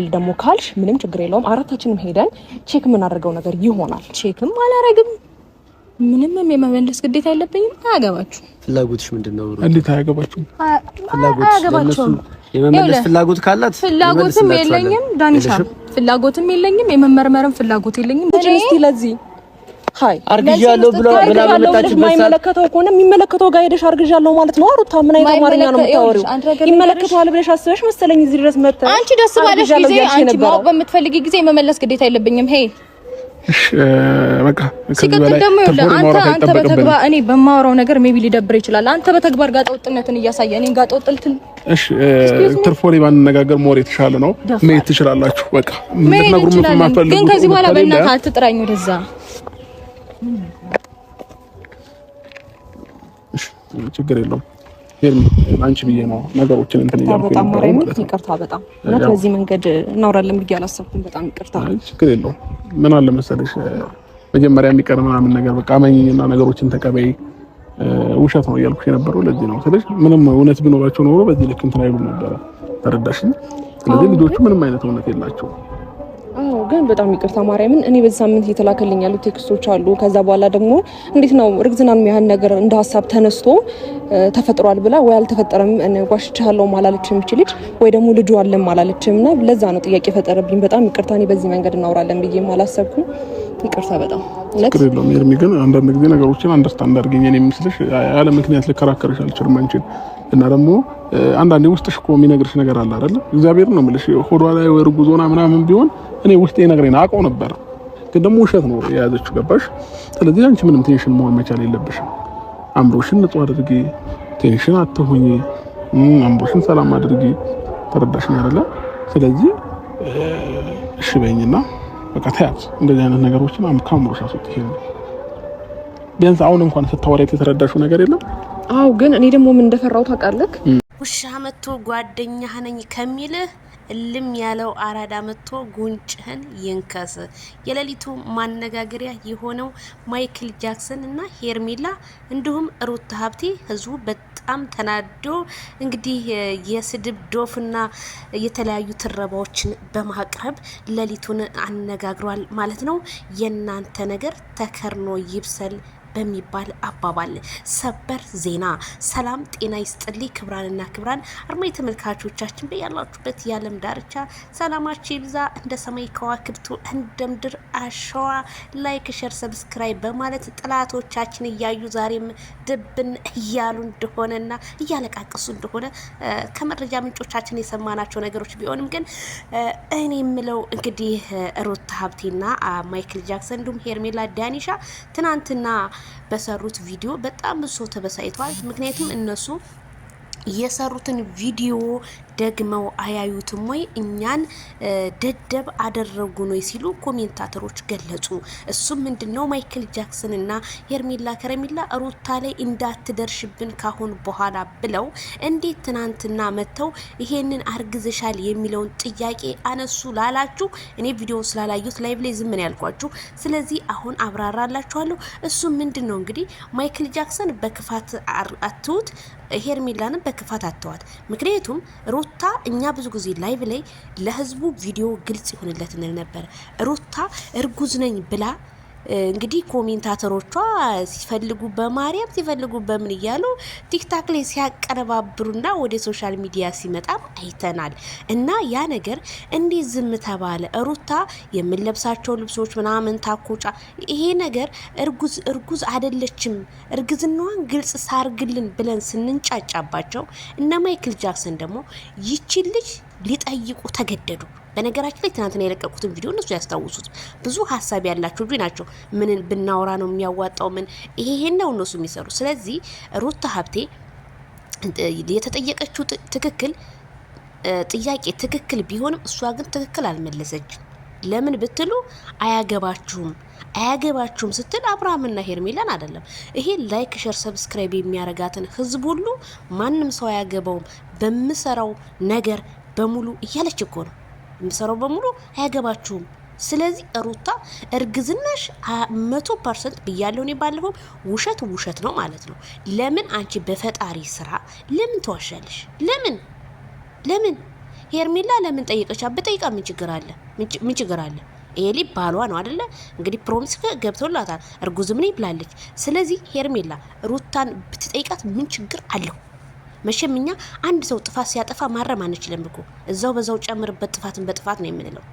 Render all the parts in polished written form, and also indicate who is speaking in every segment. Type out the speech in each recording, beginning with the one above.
Speaker 1: ደግሞ ካልሽ ምንም ችግር የለውም። አራታችንም ሄደን ቼክ የምናደርገው ነገር ይሆናል። ቼክም አላረግም ምንም የመመለስ ግዴታ የለብኝም። አያገባችሁ።
Speaker 2: ፍላጎትሽ ምንድነው?
Speaker 1: እንዴት አያገባችሁ?
Speaker 2: ፍላጎትሽ የመመለስ ፍላጎት ካላት
Speaker 1: ፍላጎትም የለኝም ዳኒሻ፣ ፍላጎትም የለኝም የመመርመርም ፍላጎት የለኝም። እስቲ ለዚህ ሃይ
Speaker 2: አርግዣለሁ ብላ በመጣችበት
Speaker 1: የማይመለከተው ከሆነ የሚመለከተው ጋር ሄደሽ አርግዣለሁ ማለት ነው። አሩታ ምን አይነት አማርኛ ነው የምታወሪው? ይመለከተዋል ብለሽ አስበሽ መሰለኝ እዚህ ድረስ መጣ። አንቺ ደስ ባለሽ ጊዜ አንቺ ማው በምትፈልጊ ጊዜ የመመለስ ግዴታ የለብኝም። ሄይ በቃ ሲቀጥል ደግሞ አንተ በተግባር እኔ በማወራው ነገር ሜቢ ሊደብር ይችላል። አንተ በተግባር ጋጠወጥነትን እያሳየ እኔን ጋጠወጥልትን እሺ ትርፎሪ ባንነጋገር ሞር የተሻለ ነው። ሜት ትችላላችሁ። በቃ ምትነግሩ ምትማፈልጉ ግን ከዚህ በኋላ በእናትህ አትጥራኝ ወደዛ። ችግር የለውም ሄርሚ፣ አንቺ ብዬ ነው ነገሮችን እንትን እያልኩኝ በጣም ማለት ይቅርታ። በጣም እና በዚህ መንገድ እናወራለን ብዬ አላሰብኩም። በጣም ይቅርታ። ችግር የለውም። ምን አለ መሰለሽ መጀመሪያ የሚቀር ምናምን ነገር በቃ አመኝና ነገሮችን ተቀበይ። ውሸት ነው እያልኩሽ የነበረው ለዚህ ነው። ስለዚህ ምንም እውነት ቢኖራቸው ኖሮ በዚህ ልክ እንትን አይሉም ነበር። ተረዳሽኝ? ስለዚህ ልጆቹ ምንም አይነት እውነት የላቸውም። ግን በጣም ይቅርታ ማርያምን። እኔ በዚህ ሳምንት እየተላከልኝ ያሉ ቴክስቶች አሉ። ከዛ በኋላ ደግሞ እንዴት ነው እርግዝናን የሚያህል ነገር እንደ ሀሳብ ተነስቶ ተፈጥሯል ብላ ወይ አልተፈጠረም ጓሽቻለሁ ማላለችም ልጅ ወይ ደግሞ ልጁ አለም ማላለችም እና ለዛ ነው ጥያቄ ፈጠረብኝ። በጣም ይቅርታ። እኔ በዚህ መንገድ እናወራለን ብዬ አላሰብኩም። ይቅርታ በጣም ችግር የለውም። ኤርሚ ግን አንዳንድ ጊዜ ነገሮችን አንደርስታንድ አድርገኝ። እኔ የምስልሽ ያለ ምክንያት ልከራከርሽ አልችልም አንቺን እና ደግሞ አንዳንዴ ውስጥሽ እኮ የሚነግርሽ ነገር አለ አይደል? እግዚአብሔር ነው የምልሽ። ሆዷ ላይ ወይ እርጉዞና ምናምን ቢሆን እኔ ውስጤ ነገሬን አውቀው ነበር፣ ግን ደግሞ ውሸት ነው የያዘችው። ገባሽ? ስለዚህ አንቺ ምንም ቴንሽን መሆን መቻል የለብሽም። አምሮሽን ንጹህ አድርጊ፣ ቴንሽን አትሁኚ፣ አምሮሽን ሰላም አድርጊ። ተረዳሽኝ አይደለ? ስለዚህ እሺ በይኝና በቃ ተያዝ። እንደዚህ አይነት ነገሮችን አምካምሮሽ አስወጥሽ። ቢያንስ አሁን እንኳን ስታወሪያት የተረዳሽው ነገር የለም። አው ግን እኔ ደግሞ ምን እንደፈራው ታውቃለህ?
Speaker 3: ውሻ መጥቶ ጓደኛህ ነኝ ከሚልህ እልም ያለው አራዳ መጥቶ ጉንጭህን ይንከስ። የሌሊቱ ማነጋገሪያ የሆነው ማይክል ጃክሰን እና ሄርሜላ እንዲሁም ሩታ ሀብቴ ህዝቡ በጣም ተናዶ እንግዲህ የስድብ ዶፍና የተለያዩ ትረባዎችን በማቅረብ ሌሊቱን አነጋግሯል ማለት ነው። የናንተ ነገር ተከርኖ ይብሰል በሚባል አባባል ሰበር ዜና። ሰላም ጤና ይስጥልኝ ክብራንና ክብራን አርማይ ተመልካቾቻችን በያላችሁበት የዓለም ዳርቻ ሰላማችሁ ይብዛ። እንደ ሰማይ ከዋክብቱ እንደ ምድር አሸዋ ላይክ ሼር ሰብስክራይብ በማለት ጥላቶቻችን እያዩ ዛሬም ድብን እያሉ እንደሆነና እያለቃቀሱ እንደሆነ ከመረጃ ምንጮቻችን የሰማናቸው ነገሮች ቢሆንም ግን እኔ የምለው እንግዲህ ሩታ ሀብቴና ማይክል ጃክሰን እንዲሁም ሄርሜላ ዳኒሻ ትናንትና በሰሩት ቪዲዮ በጣም ብዙ ሰው ተበሳይቷል። ምክንያቱም እነሱ የሰሩትን ቪዲዮ ደግመው አያዩትም ወይ እኛን ደደብ አደረጉ ነው ሲሉ ኮሜንታተሮች ገለጹ። እሱም ምንድነው ማይክል ጃክሰን እና ሄርሜላ ከረሜላ ሩታ ላይ እንዳትደርሽብን ካሁን በኋላ ብለው እንዴት ትናንትና መተው ይሄንን አርግዘሻል የሚለውን ጥያቄ አነሱ ላላችሁ እኔ ቪዲዮውን ስላላዩት ላይቭ ላይ ዝም ነው ያልኳችሁ። ስለዚህ አሁን አብራራላችኋለሁ። እሱም ምንድነው እንግዲህ ማይክል ጃክሰን በክፋት አትውት ሄርሜላንም በክፋት አተዋት። ምክንያቱም ሩታ እኛ ብዙ ጊዜ ላይቭ ላይ ለህዝቡ ቪዲዮ ግልጽ ይሆንለት ነበር። ሩታ እርጉዝ ነኝ ብላ እንግዲህ ኮሜንታተሮቿ ሲፈልጉ በማርያም ሲፈልጉ በምን እያሉ ቲክታክ ላይ ሲያቀረባብሩና ወደ ሶሻል ሚዲያ ሲመጣ አይተናል። እና ያ ነገር እንዴት ዝም ተባለ? ሩታ የምንለብሳቸው ልብሶች ምናምን ታኮጫ ይሄ ነገር እርጉዝ አይደለችም እርግዝናዋን ግልጽ ሳርግልን ብለን ስንንጫጫባቸው እነ ማይክል ጃክሰን ደግሞ ይቺ ልጅ ሊጠይቁ ተገደዱ። በነገራችን ላይ ትናንትና የለቀቁትን ቪዲዮ እነሱ ያስታውሱት ብዙ ሀሳብ ያላቸው ልጅ ናቸው። ምን ብናወራ ነው የሚያዋጣው? ምን ይሄን ነው እነሱ የሚሰሩ። ስለዚህ ሩታ ሀብቴ የተጠየቀችው ጥያቄ ትክክል ቢሆንም እሷ ግን ትክክል አልመለሰችም። ለምን ብትሉ አያገባችሁም ስትል አብርሃምና ሄርሜላን አይደለም። ይሄ ላይክ ሼር ሰብስክራይብ የሚያረጋትን ህዝብ ሁሉ ማንም ሰው አያገባውም በምሰራው ነገር በሙሉ እያለች እኮ ነው። የምሰራው በሙሉ አያገባችሁም። ስለዚህ ሩታ እርግዝናሽ 100% ብያለሁ እኔ ባለፈው ውሸት ነው ማለት ነው። ለምን አንቺ በፈጣሪ ስራ ለምን ተዋሻለሽ? ለምን ሄርሜላ ለምን ጠየቀቻ? በጠይቃ ምን ችግር አለ? ምን ችግር አለ? ይሄ ልጅ ባሏ ነው አይደለ? እንግዲህ ፕሮሚስ ገብቶላታል። እርጉዝም ነኝ ብላለች። ስለዚህ ሄርሜላ ሩታን ብትጠይቃት ምን ችግር አለው? መቼም እኛ አንድ ሰው ጥፋት ሲያጠፋ ማረም አንችልም እኮ እዛው በዛው ጨምርበት ጥፋትን በጥፋት ነው የምንለው፣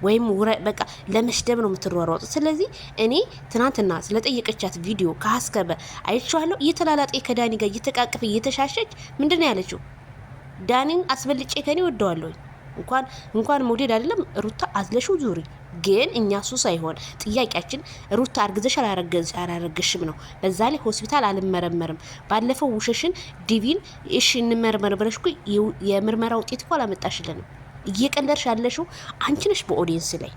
Speaker 3: ወይም በቃ ለመስደብ ነው የምትሯሯጡት። ስለዚህ እኔ ትናንትና ስለጠየቀቻት ቪዲዮ ከሀስከበ አይቼዋለሁ። እየተላላጠ ከዳኒ ጋር እየተቃቀፈ እየተሻሸች ምንድን ነው ያለችው? ዳኒን አስበልጬ ከኔ ወደዋለሁ። እንኳን መውደድ አይደለም ሩታ አዝለሽው ዙሪ። ግን እኛ ሱ ሳይሆን ጥያቄያችን ሩታ አርግዘሽ አላረገሽም ነው። በዛ ላይ ሆስፒታል አልመረመርም። ባለፈው ውሸሽን ዲቪን እሺ እንመርመር ብለሽ እኮ የምርመራ ውጤት እኮ አላመጣሽልንም። እየቀለድሽ ያለሽው አንቺ ነሽ በኦዲየንስ ላይ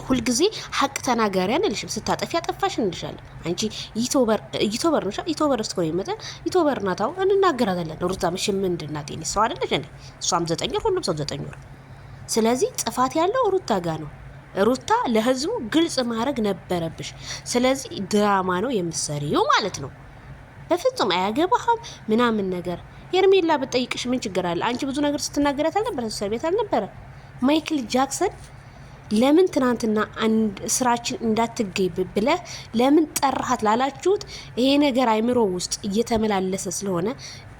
Speaker 3: ሁልጊዜ ሀቅ ተናጋሪ አንልሽም። ስታጠፊ አጠፋሽ እንልሻለን። አንቺ ይቶበር ነው ይቶበር እስኮ ይመጣ ይቶበር ናታው እንናገራለን። ሩታ ምሽ ምንድናት? የኔ ሰው አይደለሽ እንዴ? እሷም 9 ወር ሁሉም ሰው 9 ወር። ስለዚህ ጥፋት ያለው ሩታ ጋር ነው። ሩታ ለህዝቡ ግልጽ ማድረግ ነበረብሽ። ስለዚህ ድራማ ነው የምትሰሪው ማለት ነው። በፍጹም አያገባህም ምናምን ነገር። ሄርሜላ ብትጠይቅሽ ምን ችግር አለ? አንቺ ብዙ ነገር ስትናገራት አልነበረ? እስር ቤት አልነበረ? ማይክል ጃክሰን ለምን ትናንትና አንድ ስራችን እንዳትገኝ ብለህ ለምን ጠራሃት ላላችሁት ይሄ ነገር አይምሮ ውስጥ እየተመላለሰ ስለሆነ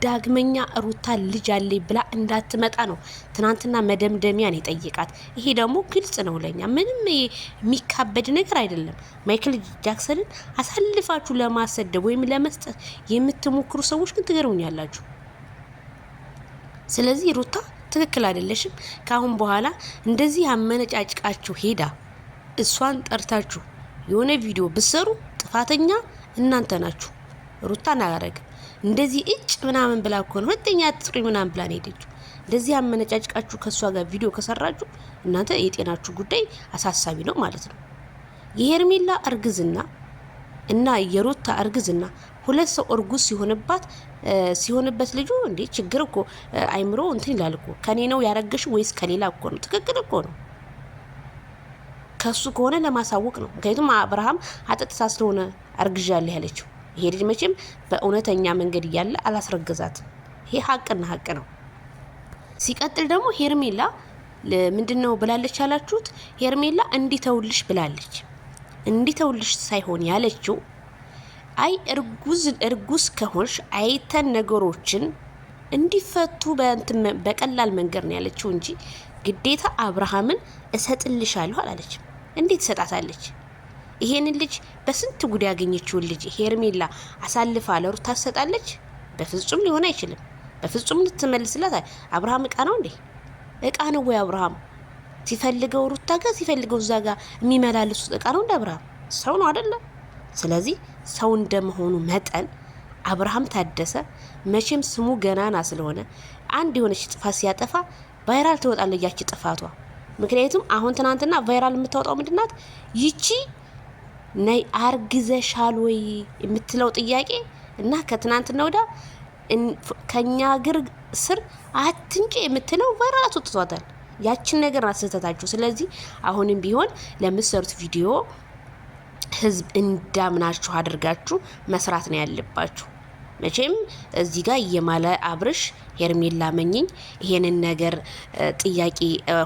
Speaker 3: ዳግመኛ ሩታ ልጅ አለኝ ብላ እንዳትመጣ ነው ትናንትና መደምደሚያን የጠየቃት። ይሄ ደግሞ ግልጽ ነው ለኛ፣ ምንም የሚካበድ ነገር አይደለም። ማይክል ጃክሰንን አሳልፋችሁ ለማሰደብ ወይም ለመስጠት የምትሞክሩ ሰዎች ግን ትገርሙኛላችሁ። ስለዚህ ሩታ ትክክል አይደለሽም። ካሁን በኋላ እንደዚህ አመነጫጭቃችሁ ሄዳ እሷን ጠርታችሁ የሆነ ቪዲዮ ብሰሩ ጥፋተኛ እናንተ ናችሁ። ሩታን አላረግም እንደዚህ እጭ ምናምን ብላ እኮ ነው ሁለተኛ ጥሪ ምናምን ብላ ነው ሄደችው። እንደዚህ አመነጫጭቃችሁ ከሷ ጋር ቪዲዮ ከሰራችሁ እናንተ የጤናችሁ ጉዳይ አሳሳቢ ነው ማለት ነው። የሄርሜላ እርግዝና እና የሩታ እርግዝና ሁለት ሰው እርጉዝ ሲሆንበት ልጁ እንዴ ችግር እኮ አይምሮ እንትን ይላል እኮ። ከኔ ነው ያረገሽ ወይስ ከሌላ እኮ ነው? ትክክል እኮ ነው። ከሱ ከሆነ ለማሳወቅ ነው። ምክንያቱም አብርሃም አጠጥታ ስለሆነ አርግዣለሁ ያለችው። ይሄ ልጅ መቼም በእውነተኛ መንገድ እያለ አላስረገዛትም። ይሄ ሀቅና ሀቅ ነው። ሲቀጥል ደግሞ ሄርሜላ ምንድነው ብላለች ያላችሁት? ሄርሜላ እንዲተውልሽ ብላለች። እንዲተውልሽ ሳይሆን ያለችው አይ እርጉዝ ከሆንሽ አይተን ነገሮችን እንዲፈቱ በቀላል መንገድ ነው ያለችው እንጂ ግዴታ አብርሃምን እሰጥልሻለሁ አላለችም። እንዴት ትሰጣታለች? ይሄንን ልጅ በስንት ጉድ ያገኘችውን ልጅ ሄርሜላ አሳልፋ ለሩታ ትሰጣለች? በፍጹም ሊሆን አይችልም። በፍጹም ልትመልስላት አብርሃም እቃ ነው እንዴ? እቃ ነው ወይ አብርሃም? ሲፈልገው ሩታ ጋር ሲፈልገው እዛ ጋር የሚመላለሱት እቃ ነው እንደ አብርሃም? ሰው ነው አይደለ? ስለዚህ ሰው እንደመሆኑ መጠን አብርሃም ታደሰ መቼም ስሙ ገናና ስለሆነ አንድ የሆነች ጥፋት ሲያጠፋ ቫይራል ትወጣለች ያቺ ጥፋቷ። ምክንያቱም አሁን ትናንትና ቫይራል የምታወጣው ምንድናት? ይቺ ነይ አርግዘሻል ወይ የምትለው ጥያቄ እና ከትናንትና ወዳ ከኛ ግር ስር አትንጪ የምትለው ቫይራል አስወጥቷታል። ያችን ነገር አስተታታችሁ። ስለዚህ አሁንም ቢሆን ለምትሰሩት ቪዲዮ ህዝብ እንዳምናችሁ አድርጋችሁ መስራት ነው ያለባችሁ። መቼም እዚህ ጋር እየማለ አብርሽ ሄርሜላ መኝኝ ይሄንን ነገር ጥያቄ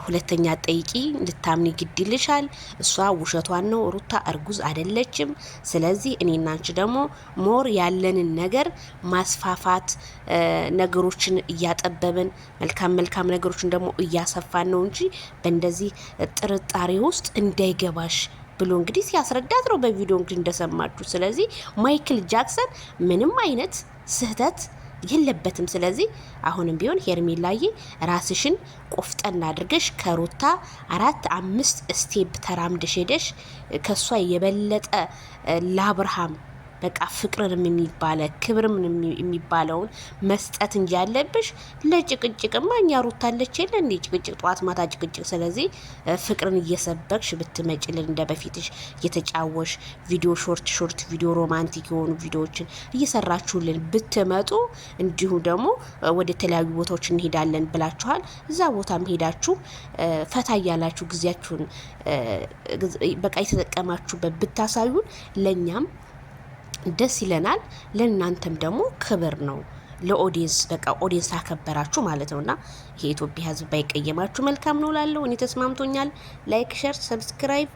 Speaker 3: ሁለተኛ ጠይቂ እንድታምኒ ግድ ይልሻል። እሷ ውሸቷን ነው፣ ሩታ እርጉዝ አይደለችም። ስለዚህ እኔና አንቺ ደግሞ ሞር ያለንን ነገር ማስፋፋት፣ ነገሮችን እያጠበብን መልካም ነገሮችን ደግሞ እያሰፋን ነው እንጂ በእንደዚህ ጥርጣሬ ውስጥ እንዳይገባሽ ብሎ እንግዲህ ሲያስረዳት ነው በቪዲዮ እንግዲህ እንደሰማችሁ። ስለዚህ ማይክል ጃክሰን ምንም አይነት ስህተት የለበትም። ስለዚህ አሁንም ቢሆን ሄርሜላዬ ራስሽን ቆፍጠን አድርገሽ ከሩታ 4-5 ስቴፕ ተራምደሽ ሄደሽ ከሷ የበለጠ ለአብርሃም በቃ ፍቅርንም የሚባለ ክብርም የሚባለውን መስጠት እንጂ ያለብሽ ለጭቅጭቅማ እኛ ሩታለች የለ እንዴ ጭቅጭቅ ጧት ማታ ጭቅጭቅ። ስለዚህ ፍቅርን እየሰበክሽ ብትመጭልን እንደ በፊትሽ እየተጫወሽ ቪዲዮ ሾርት ቪዲዮ ሮማንቲክ የሆኑ ቪዲዮዎችን እየሰራችሁልን ብትመጡ፣ እንዲሁም ደግሞ ወደ ተለያዩ ቦታዎች እንሄዳለን ብላችኋል። እዛ ቦታም ሄዳችሁ ፈታ እያላችሁ ጊዜያችሁን በቃ የተጠቀማችሁበት ብታሳዩን ለኛም ደስ ይለናል። ለእናንተም ደግሞ ክብር ነው። ለኦዲየንስ በቃ ኦዲየንስ አከበራችሁ ማለት ነውና ይሄ ኢትዮጵያ ህዝብ ባይቀየማችሁ መልካም ነው ላለው እኔ ተስማምቶኛል። ላይክ ሼር ሰብስክራይብ